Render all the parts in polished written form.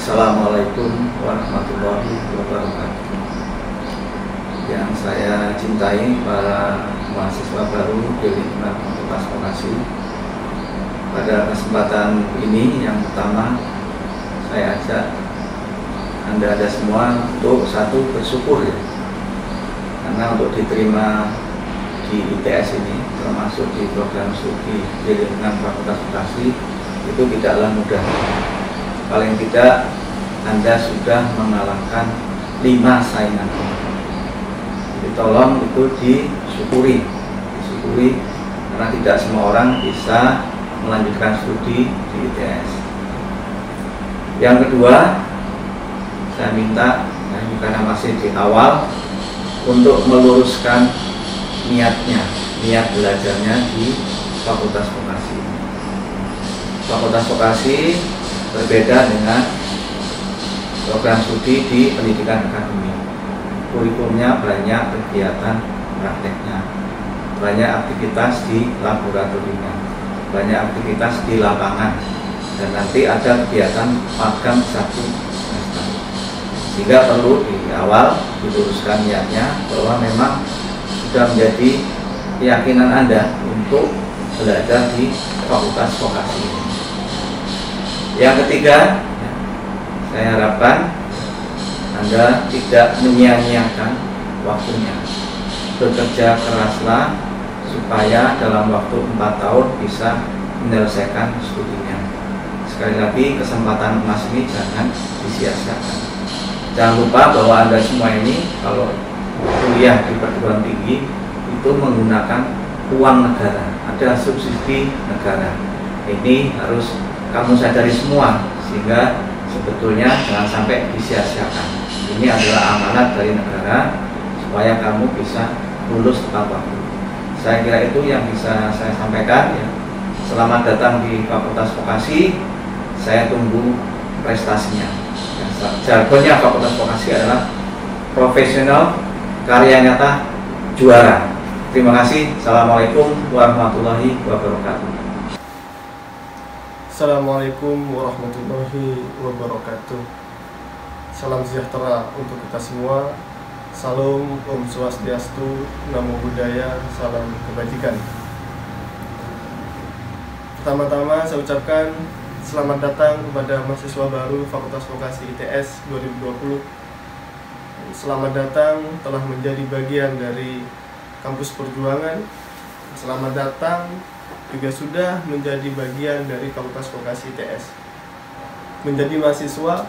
Assalamualaikum warahmatullahi wabarakatuh. Yang saya cintai para mahasiswa baru di lingkungan Fakultas Vokasi, pada kesempatan ini yang pertama saya ajak Anda semua untuk satu bersyukur ya, karena untuk diterima di ITS ini, termasuk di program studi di lingkungan Fakultas Vokasi, itu tidaklah mudah. Paling tidak Anda sudah mengalahkan 5 saingan. Jadi tolong itu disyukuri karena tidak semua orang bisa melanjutkan studi di ITS. Yang kedua, saya minta karena masih di awal untuk meluruskan niat belajarnya di Fakultas Vokasi. Fakultas Vokasi berbeda dengan program studi di pendidikan akademik. Kurikulumnya banyak kegiatan prakteknya, banyak aktivitas di laboratoriumnya, banyak aktivitas di lapangan, dan nanti ada kegiatan magang 1 semester. Sehingga perlu di awal diluruskan niatnya bahwa memang sudah menjadi keyakinan Anda untuk belajar di Fakultas Vokasi ini. Yang ketiga, saya harapkan Anda tidak menyia-nyiakan waktunya. Bekerja keraslah supaya dalam waktu 4 tahun bisa menyelesaikan studinya. Sekali lagi, kesempatan emas ini jangan disia-siakan. Jangan lupa bahwa Anda semua ini kalau kuliah di perguruan tinggi itu menggunakan uang negara, ada subsidi negara. Ini harus kamu sadari semua, sehingga sebetulnya jangan sampai disia-siakan. Ini adalah amanat dari negara supaya kamu bisa lulus tepat waktu. Saya kira itu yang bisa saya sampaikan ya. Selamat datang di Fakultas Vokasi. Saya tunggu prestasinya. Jargonnya Fakultas Vokasi adalah profesional, karya nyata, juara. Terima kasih. Assalamualaikum warahmatullahi wabarakatuh. Assalamualaikum warahmatullahi wabarakatuh. Salam sejahtera untuk kita semua. Salam Om Swastiastu, Namo Buddhaya, salam kebajikan. Pertama-tama saya ucapkan selamat datang kepada mahasiswa baru Fakultas Vokasi ITS 2020. Selamat datang telah menjadi bagian dari kampus perjuangan. Selamat datang juga sudah menjadi bagian dari Fakultas Vokasi ITS. Menjadi mahasiswa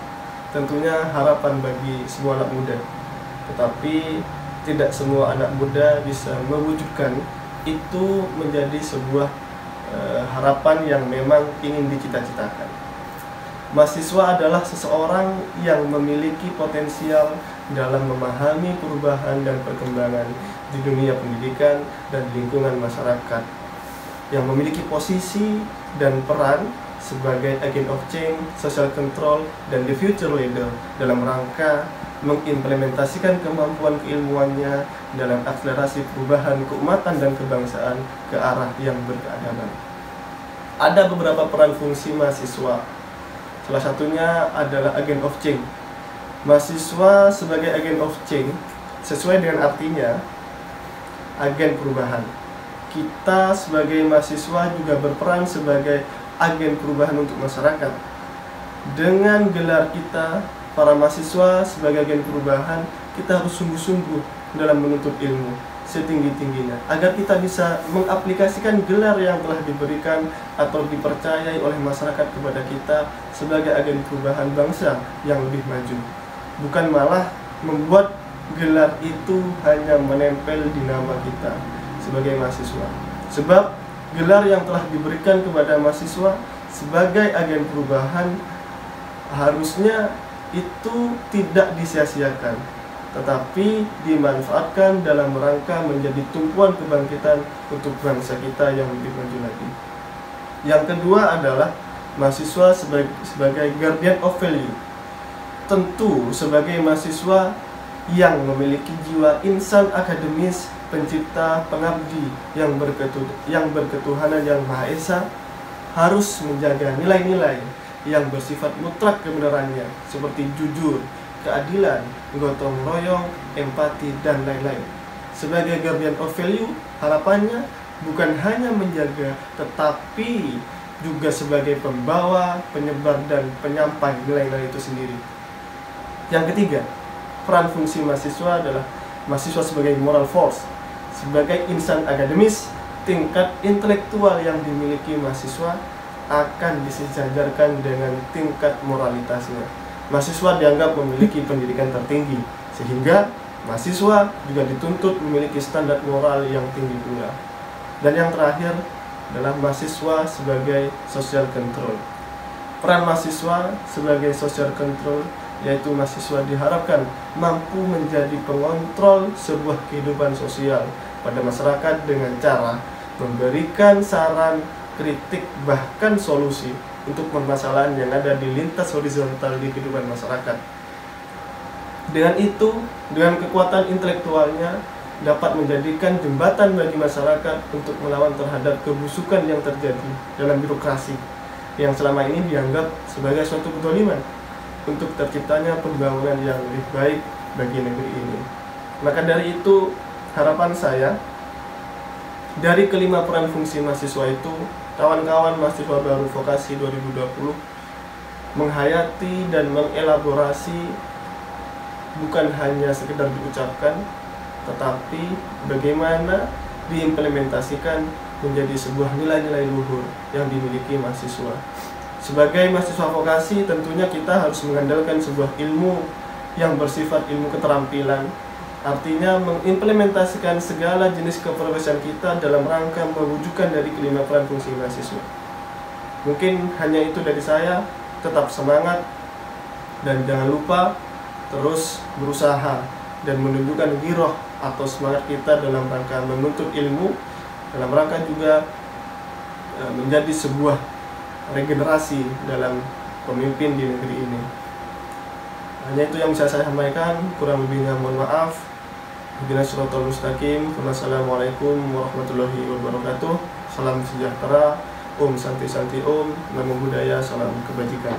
tentunya harapan bagi semua anak muda, tetapi tidak semua anak muda bisa mewujudkan itu menjadi sebuah harapan yang memang ingin dicita-citakan. Mahasiswa adalah seseorang yang memiliki potensial dalam memahami perubahan dan perkembangan di dunia pendidikan dan lingkungan masyarakat, yang memiliki posisi dan peran sebagai agent of change, social control, dan the future leader dalam rangka mengimplementasikan kemampuan keilmuannya dalam akselerasi perubahan keumatan dan kebangsaan ke arah yang berkeadaban. Ada beberapa peran fungsi mahasiswa. Salah satunya adalah agent of change. Mahasiswa sebagai agent of change sesuai dengan artinya agen perubahan. Kita sebagai mahasiswa juga berperan sebagai agen perubahan untuk masyarakat. Dengan gelar kita, para mahasiswa sebagai agen perubahan, kita harus sungguh-sungguh dalam menuntut ilmu setinggi-tingginya, agar kita bisa mengaplikasikan gelar yang telah diberikan atau dipercayai oleh masyarakat kepada kita sebagai agen perubahan bangsa yang lebih maju. Bukan malah membuat gelar itu hanya menempel di nama kita sebagai mahasiswa. Sebab gelar yang telah diberikan kepada mahasiswa sebagai agen perubahan harusnya itu tidak disia-siakan, tetapi dimanfaatkan dalam rangka menjadi tumpuan kebangkitan untuk bangsa kita yang lebih maju lagi. Yang kedua adalah mahasiswa sebagai guardian of value. Tentu sebagai mahasiswa yang memiliki jiwa insan akademis, pencipta, pengabdi yang berketuhanan yang Maha Esa, harus menjaga nilai-nilai yang bersifat mutlak kebenarannya, seperti jujur, keadilan, gotong royong, empati, dan lain-lain. Sebagai guardian of value, harapannya bukan hanya menjaga, tetapi juga sebagai pembawa, penyebar, dan penyampai nilai-nilai itu sendiri. Yang ketiga, peran fungsi mahasiswa adalah mahasiswa sebagai moral force. Sebagai insan akademis, tingkat intelektual yang dimiliki mahasiswa akan disejajarkan dengan tingkat moralitasnya. Mahasiswa dianggap memiliki pendidikan tertinggi, sehingga mahasiswa juga dituntut memiliki standar moral yang tinggi pula. Dan yang terakhir adalah mahasiswa sebagai social control. Peran mahasiswa sebagai social control yaitu mahasiswa diharapkan mampu menjadi pengontrol sebuah kehidupan sosial pada masyarakat dengan cara memberikan saran, kritik, bahkan solusi untuk permasalahan yang ada di lintas horizontal di kehidupan masyarakat. Dengan itu, dengan kekuatan intelektualnya dapat menjadikan jembatan bagi masyarakat untuk melawan terhadap kebusukan yang terjadi dalam birokrasi yang selama ini dianggap sebagai suatu kezaliman untuk terciptanya pembangunan yang lebih baik bagi negeri ini. Maka dari itu, harapan saya dari kelima peran fungsi mahasiswa itu, kawan-kawan mahasiswa baru vokasi 2020 menghayati dan mengelaborasi bukan hanya sekedar diucapkan, tetapi bagaimana diimplementasikan menjadi sebuah nilai-nilai luhur yang dimiliki mahasiswa. Sebagai mahasiswa vokasi, tentunya kita harus mengandalkan sebuah ilmu yang bersifat ilmu keterampilan, artinya mengimplementasikan segala jenis keprofesian kita dalam rangka mewujudkan dari kelima peran fungsi mahasiswa. Mungkin hanya itu dari saya, tetap semangat dan jangan lupa terus berusaha dan menunjukkan giroh atau semangat kita dalam rangka menuntut ilmu, dalam rangka juga menjadi sebuah regenerasi dalam pemimpin di negeri ini. Hanya itu yang bisa saya sampaikan, kurang lebihnya mohon maaf. Ihdinas siratal mustaqim. Wassalamualaikum warahmatullahi wabarakatuh. Salam sejahtera, Om Santi Santi Om, Namo Buddhaya, salam kebajikan.